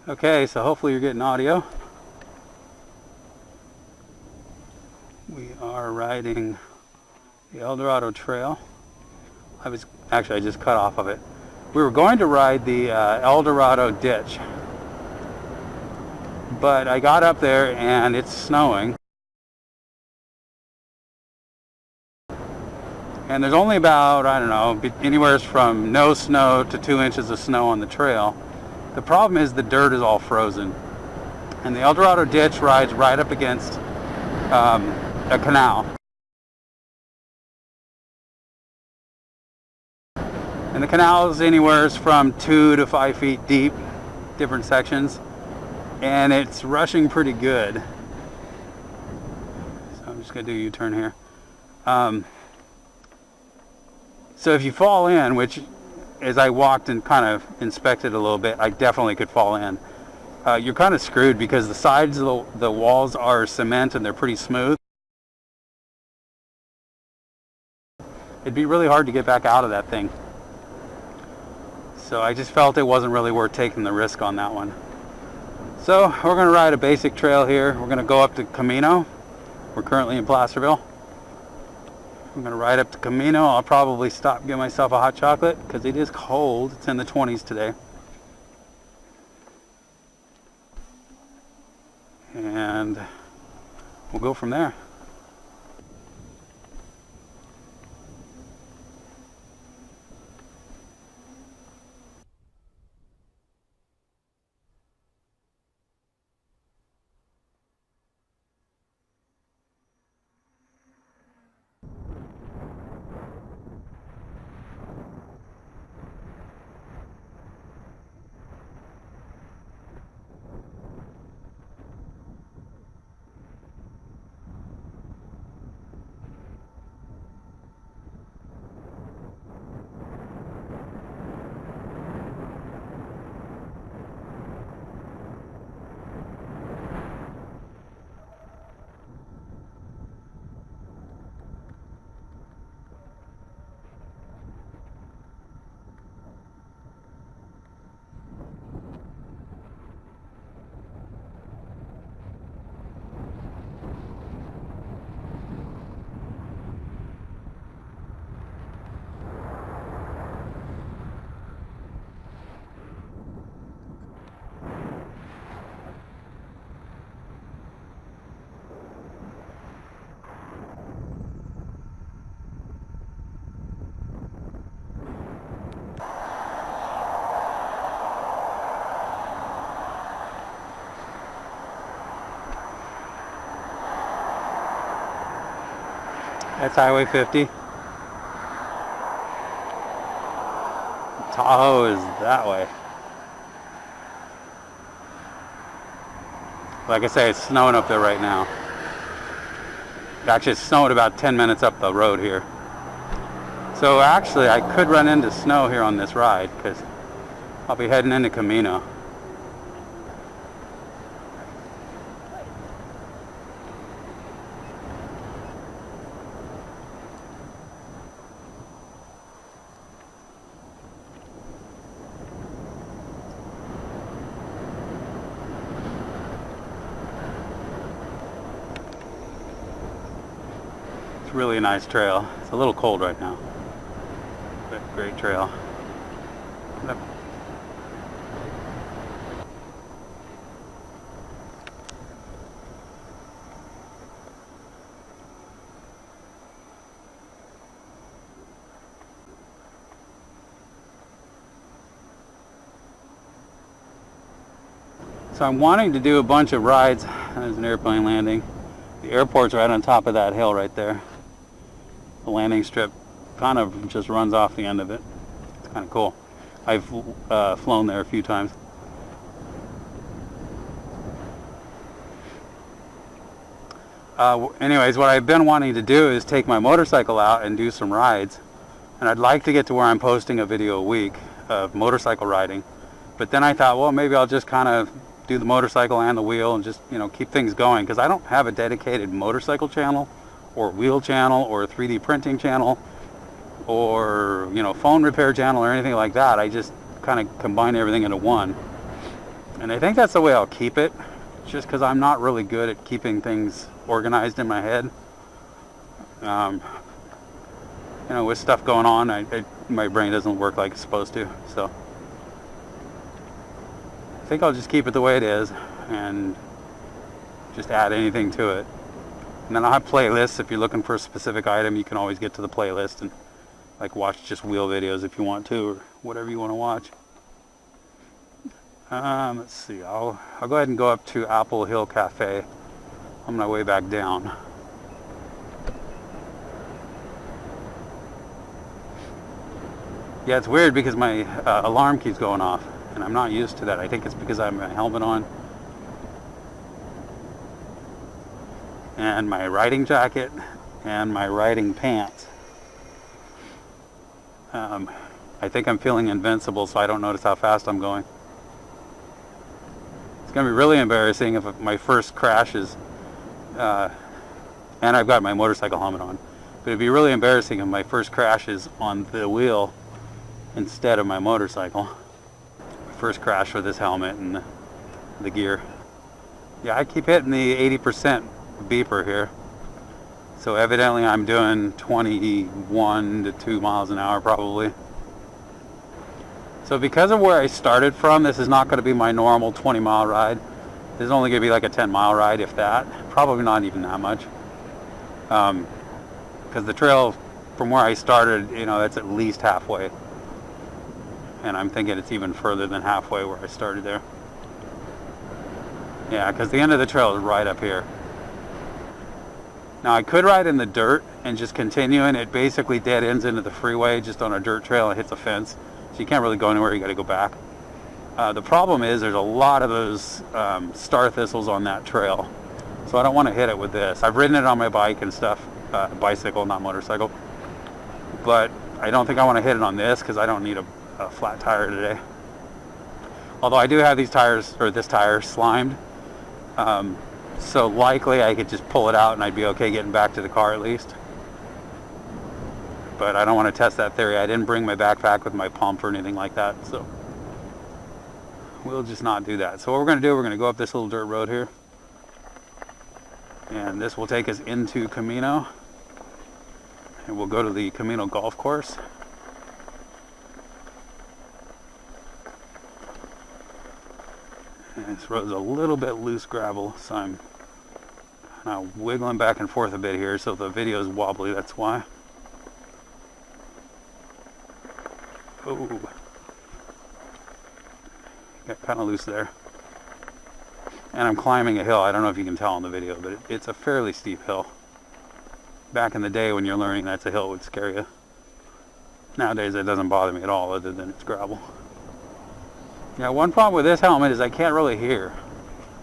Okay, so hopefully you're getting audio. We are riding the El Dorado Trail. I just cut off of it. We were going to ride the El Dorado ditch, but I got up there and it's snowing. And there's only about, I don't know, anywhere from no snow to 2 inches of snow on the trail. The problem is the dirt is all frozen. And the El Dorado ditch rides right up against a canal. And the canal is anywhere from 2 to 5 feet deep, different sections. And it's rushing pretty good. So I'm just going to do a U-turn here. So if you fall in, which as I walked and kind of inspected a little bit, I definitely could fall in. You're kind of screwed because the sides of the walls are cement and they're pretty smooth. It'd be really hard to get back out of that thing. So I just felt it wasn't really worth taking the risk on that one. So we're going to ride a basic trail here. We're going to go up to Camino. We're currently in Placerville. I'm going to ride up to Camino. I'll probably stop and get myself a hot chocolate because it is cold. It's in the 20s today. And we'll go from there. That's Highway 50. Tahoe is that way. Like I say, it's snowing up there right now. Actually, it's snowing about 10 minutes up the road here. So actually, I could run into snow here on this ride because I'll be heading into Camino. It's really a nice trail. It's a little cold right now, but great trail. So I'm wanting to do a bunch of rides. There's an airplane landing. The airport's right on top of that hill right there. The landing strip kind of just runs off the end of it. It's kind of cool. I've flown there a few times. Anyways, what I've been wanting to do is take my motorcycle out and do some rides. And I'd like to get to where I'm posting a video a week of motorcycle riding. But then I thought, well, maybe I'll just kind of do the motorcycle and the wheel and just, keep things going, because I don't have a dedicated motorcycle channel or wheel channel or 3D printing channel or phone repair channel or anything like that. I just kind of combine everything into one. And I think that's the way I'll keep it, just because I'm not really good at keeping things organized in my head. You know, with stuff going on, my brain doesn't work like it's supposed to. So I think I'll just keep it the way it is and just add anything to it. And then I'll have playlists. If you're looking for a specific item, you can always get to the playlist and like watch just wheel videos if you want to, or whatever you want to watch. Let's see. I'll go ahead and go up to Apple Hill Cafe on my way back down. Yeah, it's weird because my alarm keeps going off, and I'm not used to that. I think it's because I have my helmet on and my riding jacket and my riding pants. I think I'm feeling invincible, so I don't notice how fast I'm going. It's going to be really embarrassing if my first crash is, and I've got my motorcycle helmet on, but it'd be really embarrassing if my first crash is on the wheel instead of my motorcycle. My first crash with this helmet and the gear. Yeah, I keep hitting the 80% beeper here. So evidently I'm doing 21 to 2 miles an hour probably. So because of where I started from, this is not going to be my normal 20-mile ride. This is only going to be like a 10-mile ride, if that. Probably not even that much. Because the trail from where I started, you know, that's at least halfway. And I'm thinking it's even further than halfway where I started there. Yeah, because the end of the trail is right up here. Now I could ride in the dirt and just continue, and it basically dead ends into the freeway just on a dirt trail and hits a fence. So you can't really go anywhere, you got to go back. The problem is there's a lot of those star thistles on that trail. So I don't want to hit it with this. I've ridden it on my bike and stuff, bicycle, not motorcycle. But I don't think I want to hit it on this because I don't need a flat tire today. Although I do have these tires, or this tire, slimed. So likely I could just pull it out and I'd be okay getting back to the car at least. But I don't want to test that theory. I didn't bring my backpack with my pump or anything like that, so we'll just not do that. So what we're going to do, we're going to go up this little dirt road here, and this will take us into Camino, and we'll go to the Camino golf course. And this road's a little bit loose gravel, so I'm kind of wiggling back and forth a bit here, so the video is wobbly, that's why. Oh, got kind of loose there. And I'm climbing a hill. I don't know if you can tell in the video, but it's a fairly steep hill. Back in the day when you're learning that's a hill, it would scare you. Nowadays it doesn't bother me at all, other than it's gravel. Yeah, one problem with this helmet is I can't really hear.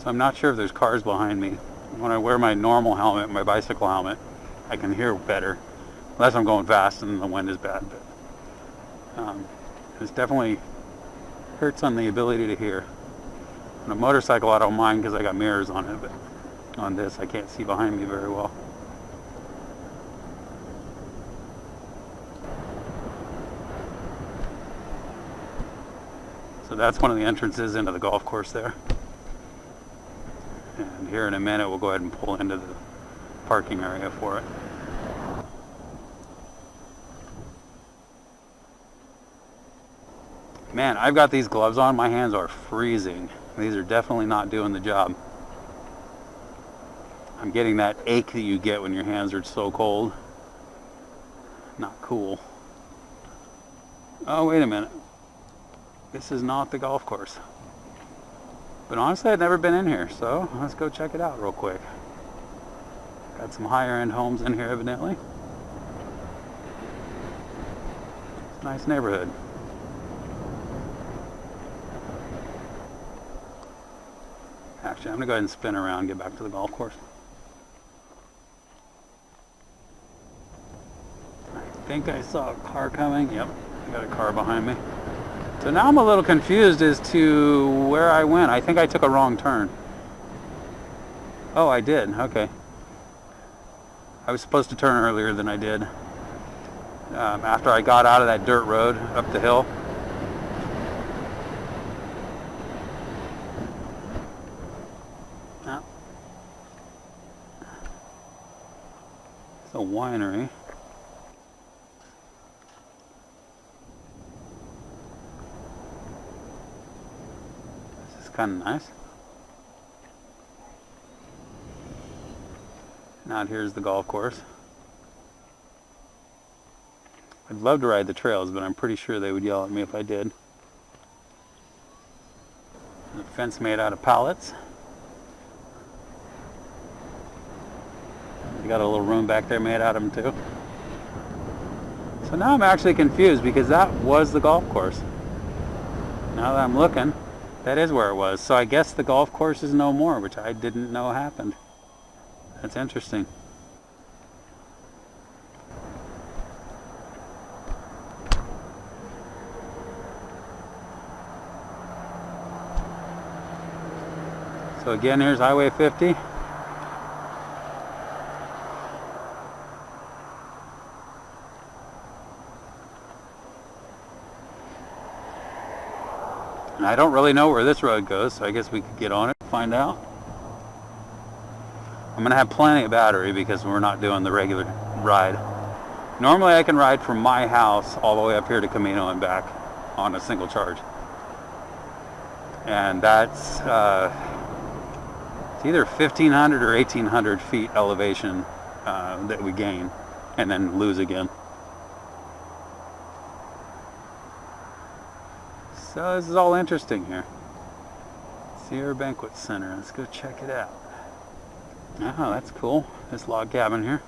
So I'm not sure if there's cars behind me. When I wear my normal helmet, my bicycle helmet, I can hear better. Unless I'm going fast and the wind is bad. But it definitely hurts on the ability to hear. On a motorcycle I don't mind because I got mirrors on it, but on this I can't see behind me very well. So that's one of the entrances into the golf course there. And here in a minute we'll go ahead and pull into the parking area for it. Man, I've got these gloves on, my hands are freezing. These are definitely not doing the job. I'm getting that ache that you get when your hands are so cold. Not cool. Oh, wait a minute. This is not the golf course. But honestly, I've never been in here, so let's go check it out real quick. Got some higher end homes in here evidently. Nice neighborhood. Actually, I'm going to go ahead and spin around and get back to the golf course. I think I saw a car coming. Yep, I got a car behind me. So now I'm a little confused as to where I went. I think I took a wrong turn. Oh, I did. Okay. I was supposed to turn earlier than I did. After I got out of that dirt road up the hill. winery. This is kind of nice. And out here's the golf course. I'd love to ride the trails, but I'm pretty sure they would yell at me if I did. The fence made out of pallets. You got a little room back there made out of them too. So now I'm actually confused because that was the golf course. Now that I'm looking, that is where it was. So I guess the golf course is no more, which I didn't know happened. That's interesting. So again, here's Highway 50. And I don't really know where this road goes, so I guess we could get on it and find out. I'm going to have plenty of battery because we're not doing the regular ride. Normally I can ride from my house all the way up here to Camino and back on a single charge. And that's it's either 1,500 or 1,800 feet elevation that we gain and then lose again. So this is all interesting here. Sierra Banquet Center. Let's go check it out. Oh, that's cool. This log cabin here.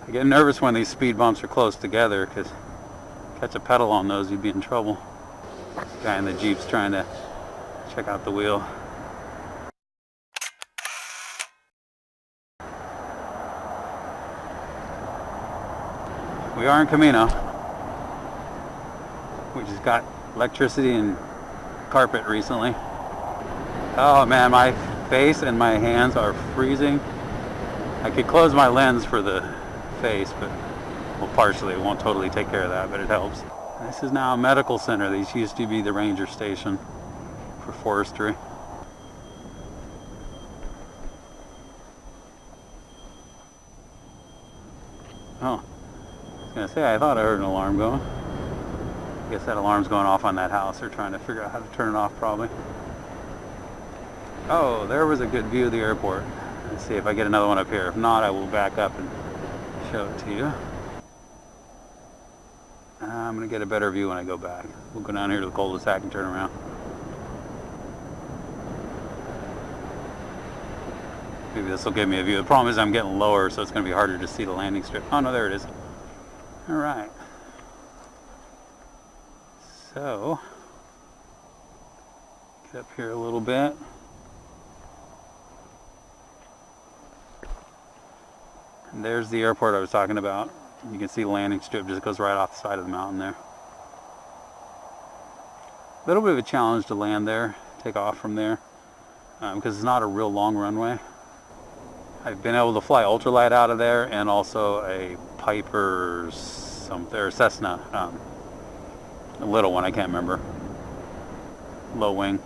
I get nervous when these speed bumps are close together because catch a pedal on those, you'd be in trouble. Guy in the Jeep's trying to check out the wheel. We are in Camino, which has got electricity and carpet recently. Oh man, my face and my hands are freezing. I could close my lens for the face, but well, partially, it won't totally take care of that, but it helps. This is now a medical center. These used to be the ranger station for forestry. Oh, I was gonna say, I thought I heard an alarm going. I guess that alarm's going off on that house. They're trying to figure out how to turn it off probably. Oh, there was a good view of the airport. Let's see if I get another one up here. If not, I will back up and show it to you. I'm going to get a better view when I go back. We'll go down here to the cul-de-sac and turn around. Maybe this will give me a view. The problem is I'm getting lower, so it's going to be harder to see the landing strip. Oh no, there it is. Alright. So, get up here a little bit. And there's the airport I was talking about. You can see the landing strip just goes right off the side of the mountain there. A little bit of a challenge to land there, take off from there, because it's not a real long runway. I've been able to fly ultralight out of there and also a Piper something, or Cessna, a little one, I can't remember, low wing.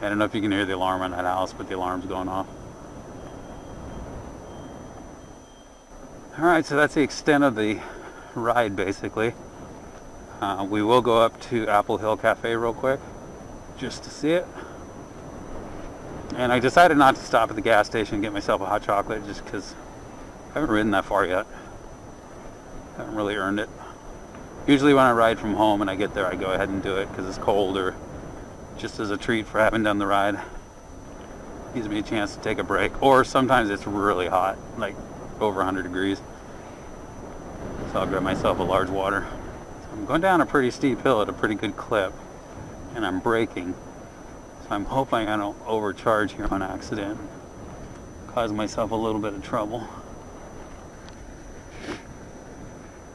I don't know if you can hear the alarm on that house, but the alarm's going off. Alright, so that's the extent of the ride basically. We will go up to Apple Hill Cafe real quick just to see it. And I decided not to stop at the gas station and get myself a hot chocolate just because I haven't ridden that far yet. I haven't really earned it. Usually when I ride from home and I get there, I go ahead and do it because it's cold or just as a treat for having done the ride. Gives me a chance to take a break. Or sometimes it's really hot, like over 100 degrees. So I'll grab myself a large water. So I'm going down a pretty steep hill at a pretty good clip and I'm braking. So I'm hoping I don't overcharge here on accident. Cause myself a little bit of trouble.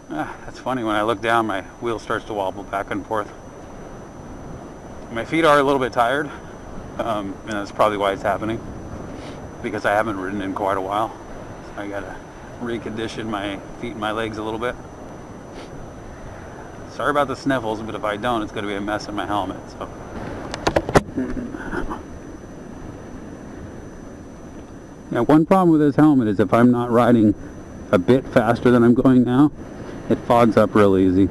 That's funny, when I look down my wheel starts to wobble back and forth. My feet are a little bit tired, and that's probably why it's happening. because I haven't ridden in quite a while. So I gotta recondition my feet and my legs a little bit. Sorry about the sniffles, but if I don't, it's gonna be a mess in my helmet. So. Yeah, one problem with this helmet is if I'm not riding a bit faster than I'm going now, it fogs up real easy.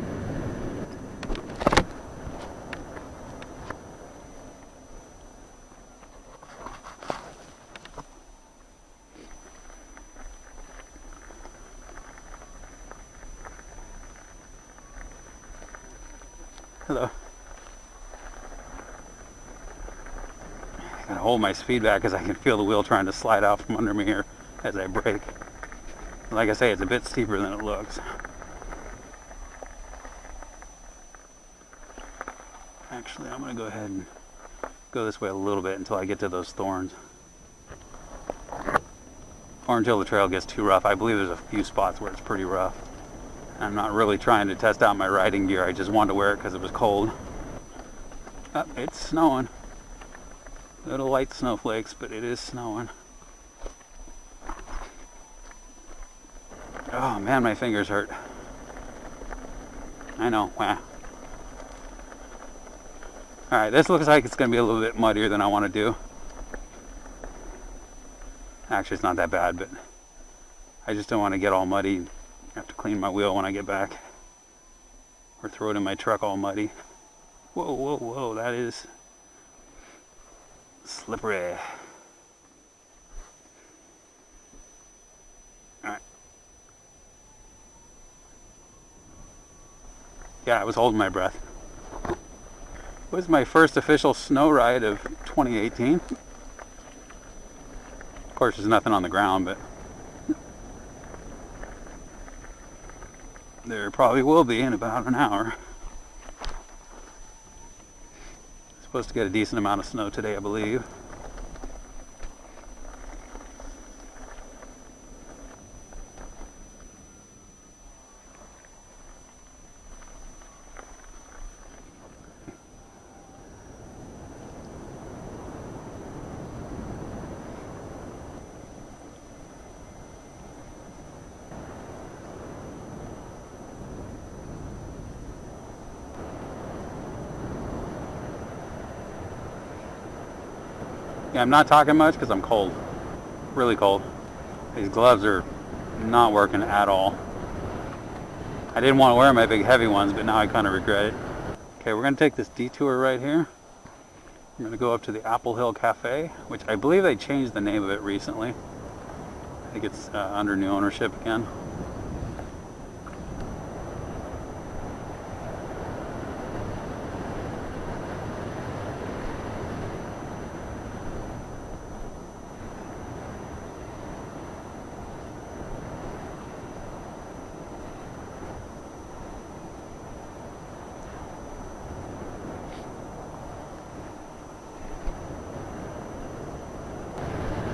Hello. I gotta hold my speed back because I can feel the wheel trying to slide out from under me here as I brake. Like I say, it's a bit steeper than it looks. Actually, I'm gonna go ahead and go this way a little bit until I get to those thorns. Or until the trail gets too rough. I believe there's a few spots where it's pretty rough. I'm not really trying to test out my riding gear. I just wanted to wear it because it was cold. Oh, it's snowing. Little light snowflakes, but it is snowing. Oh man, my fingers hurt. I know. Wow. Alright, this looks like it's going to be a little bit muddier than I want to do. Actually, it's not that bad, but I just don't want to get all muddy. I have to clean my wheel when I get back. Or throw it in my truck all muddy. Whoa, whoa, whoa, that is slippery. Alright. Yeah, I was holding my breath. It was my first official snow ride of 2018. Of course, there's nothing on the ground, but there probably will be in about an hour. Supposed to get a decent amount of snow today, I believe. Yeah, I'm not talking much because I'm cold. Really cold. These gloves are not working at all. I didn't want to wear my big heavy ones, but now I kind of regret it. Okay, we're going to take this detour right here. I'm going to go up to the Apple Hill Cafe, which I believe they changed the name of it recently. I think it's under new ownership again.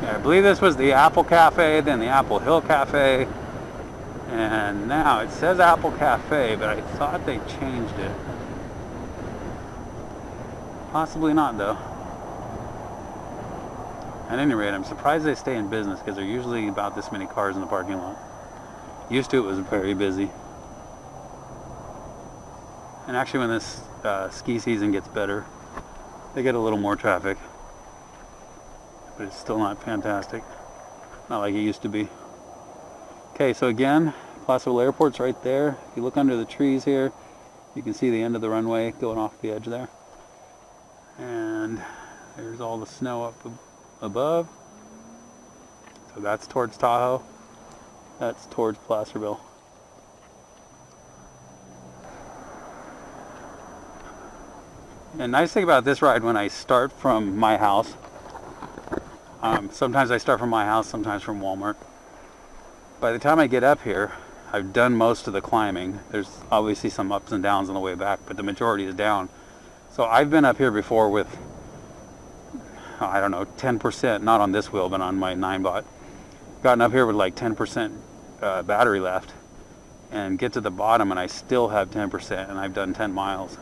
I believe this was the Apple Cafe, then the Apple Hill Cafe, and now it says Apple Cafe, but I thought they changed it. Possibly not, though. At any rate, I'm surprised they stay in business because there are usually about this many cars in the parking lot. Used to, it was very busy. And actually, when this ski season gets better, they get a little more traffic. But it's still not fantastic. Not like it used to be. Okay, so again, Placerville Airport's right there. If you look under the trees here, you can see the end of the runway going off the edge there. And there's all the snow up above. So that's towards Tahoe. That's towards Placerville. And nice thing about this ride, when I start from my house, sometimes I start from my house, sometimes from Walmart. By the time I get up here, I've done most of the climbing. There's obviously some ups and downs on the way back, but the majority is down. So I've been up here before with, I don't know, 10%, not on this wheel, but on my 9-bot. Gotten up here with like 10% battery left, and get to the bottom and I still have 10%, and I've done 10 miles.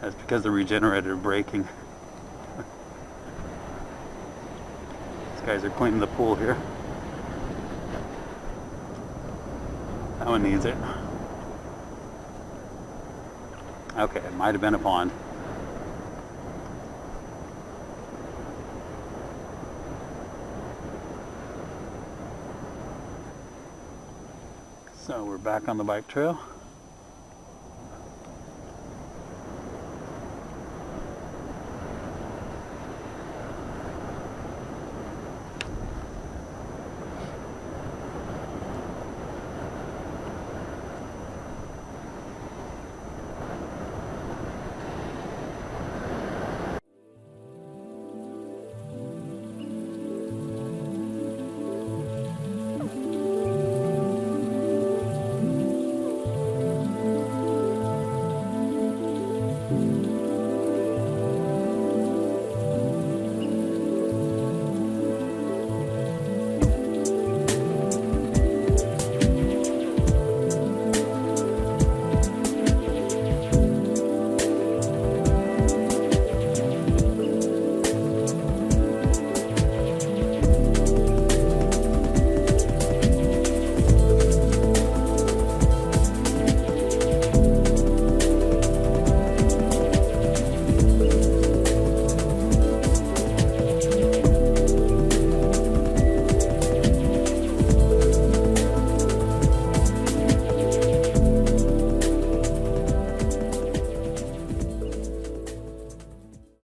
That's because the regenerator braking. Guys are cleaning the pool here. That one needs it. Okay, it might have been a pond. So we're back on the bike trail.